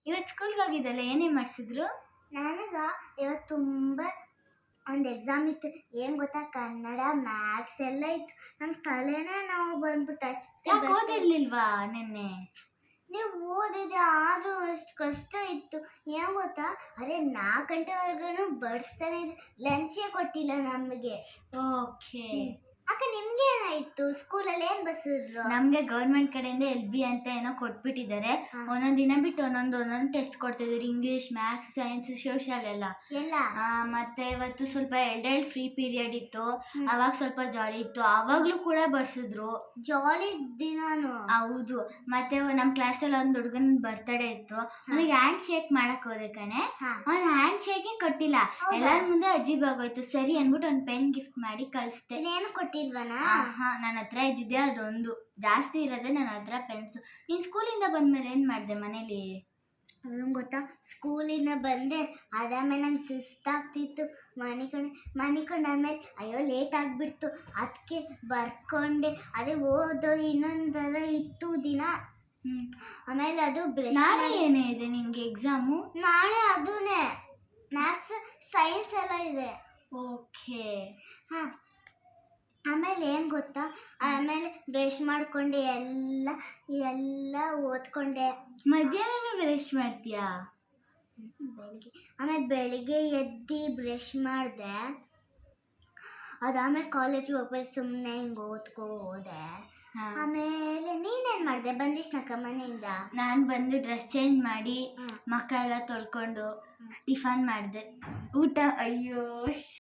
ಇವತ್ತು ಸ್ಕೂಲ್ಗೆ ಹೋಗಿದ್ದಲ್ಲ, ಏನೇ ಮಾಡಿಸಿದ್ರು? ನನಗೆ ಇವತ್ತು ತುಂಬ ಒಂದು ಎಕ್ಸಾಮ್ ಇತ್ತು. ಏನು ಗೊತ್ತಾ, ಕನ್ನಡ ಮ್ಯಾಥ್ಸ್ ಎಲ್ಲ ಇತ್ತು. ನನ್ನ ತಲೆನೇ ನಾವು ಬಂದ್ಬಿಟ್ಟು ಯಾಕೆ ಓದಿರ್ಲಿಲ್ವಾ ನಿನ್ನೆ? ನೀವು ಓದಿದೆ ಆದರೂ ಅಷ್ಟು ಕಷ್ಟ ಇತ್ತು. ಏನು ಗೊತ್ತಾ, ಅರೆ 4 ಗಂಟೆವರೆಗೂ ಬಡಿಸ್ತಾನೆ ಇದ್ರು, ಲಂಚೇ ಕೊಟ್ಟಿಲ್ಲ ನಮಗೆ. ಓಕೆ. ಅಕ್ಕ ನಿಮ್ಗೆ ಏನಾಯ್ತು ಸ್ಕೂಲಲ್ಲಿ? ಏನು ಬಸ್ಸಿದ್ರು? ನಮಗೆ ಗೌರ್ಮೆಂಟ್ ಕಡೆಯಿಂದ LB ಅಂತ ಏನೋ ಕೊಟ್ಬಿಟ್ಟಿದ್ದಾರೆ. ಒಂದೊಂದು ದಿನ ಬಿಟ್ಟು ಒಂದೊಂದು ಟೆಸ್ಟ್ ಕೊಡ್ತಿದ್ರು. ಇಂಗ್ಲೀಷ್, ಮ್ಯಾಥ್ಸ್, ಸೈನ್ಸ್, ಸೋಷಿಯಲ್ ಎಲ್ಲ. ಮತ್ತೆ ಇವತ್ತು ಸ್ವಲ್ಪ ಎರಡೆರಡು ಫ್ರೀ ಪೀರಿಯಡ್ ಇತ್ತು. ಅವಾಗ ಸ್ವಲ್ಪ ಜಾಲಿ ಇತ್ತು. ಆವಾಗ್ಲೂ ಕೂಡ ಬರ್ಸಿದ್ರು. ಜಾಲಿ ದಿನಾನು. ಹೌದು. ಮತ್ತೆ ನಮ್ಮ ಕ್ಲಾಸಲ್ಲಿ ಒಂದು ಹುಡುಗನ ಬರ್ತಡೇ ಇತ್ತು. ಅವನಿಗೆ ಹ್ಯಾಂಡ್ ಶೇಕ್ ಮಾಡಕ್ ಹೋದೆ ಕಣೆ. ಅವ್ನು ಹ್ಯಾಂಡ್ ಶೇಕೇ ಕೊಟ್ಟಿಲ್ಲ. ಎಲ್ಲರ ಮುಂದೆ ಅಜೀಬ್ ಆಗೋಯ್ತು. ಸರಿ ಅಂದ್ಬಿಟ್ಟು ಒಂದು ಪೆನ್ ಗಿಫ್ಟ್ ಮಾಡಿ ಕಳಿಸ್ದೆ. ಏನು ಕೊಟ್ಟಿಲ್ವನಾ? ನನ್ನ ಹತ್ರ ಇದ್ದಿದ್ದೆ ಅದೊಂದು, ಜಾಸ್ತಿ ಇರೋದೆ ನನ್ನ ಹತ್ರ ಪೆನ್ಸು. ನೀನು ಸ್ಕೂಲಿಂದ ಬಂದ್ಮೇಲೆ ಏನು ಮಾಡಿದೆ ಮನೇಲಿ? ಅದನ್ನು ಗೊತ್ತಾ, ಸ್ಕೂಲಿಂದ ಬಂದೆ, ಅದಾದ್ಮೇಲೆ ನಂಗೆ ಸುಸ್ತಾಗ್ತಿತ್ತು. ಮನಿಕೊಂಡಾದ್ಮೇಲೆ ಅಯ್ಯೋ ಲೇಟ್ ಆಗಿಬಿಡ್ತು, ಅದಕ್ಕೆ ಬರ್ಕೊಂಡೆ. ಅದೇ ಓದೋ ಇನ್ನೊಂದರ ಇತ್ತು ದಿನ. ಆಮೇಲೆ ಅದು ನಾಳೆ ಏನೇ ಇದೆ ನಿನಗೆ ಎಕ್ಸಾಮು? ನಾಳೆ ಅದೂನೇ ಮ್ಯಾಥ್ಸ್ ಸೈನ್ಸ್ ಎಲ್ಲ ಇದೆ. ಓಕೆ. ಹಾಂ. ಆಮೇಲೆ ಏನು ಗೊತ್ತಾ, ಆಮೇಲೆ ಬ್ರಷ್ ಮಾಡಿಕೊಂಡೆ, ಎಲ್ಲ ಓದ್ಕೊಂಡೆ. ಮಧ್ಯಾಹ್ನ ಬ್ರಷ್ ಮಾಡ್ತೀಯಾ? ಬೆಳಿಗ್ಗೆ. ಆಮೇಲೆ ಬೆಳಿಗ್ಗೆ ಎದ್ದು ಬ್ರಷ್ ಮಾಡಿದೆ. ಅದಾದ್ಮೇಲೆ ಕಾಲೇಜಿಗೆ ಹೋಗ್ಬಿಟ್ಟು ಸುಮ್ಮನೆ ಹಿಂಗೆ ಓದ್ಕೋದೆ. ಆಮೇಲೆ ನೀನೇನು ಮಾಡಿದೆ ಬಂದಿಷ್ಟಕ್ಕ ಮನೆಯಿಂದ? ನಾನು ಬಂದು ಡ್ರೆಸ್ ಚೇಂಜ್ ಮಾಡಿ ಮುಖ ಎಲ್ಲ ತೊಳ್ಕೊಂಡು ಟಿಫನ್ ಮಾಡಿದೆ. ಊಟ ಅಯ್ಯೋ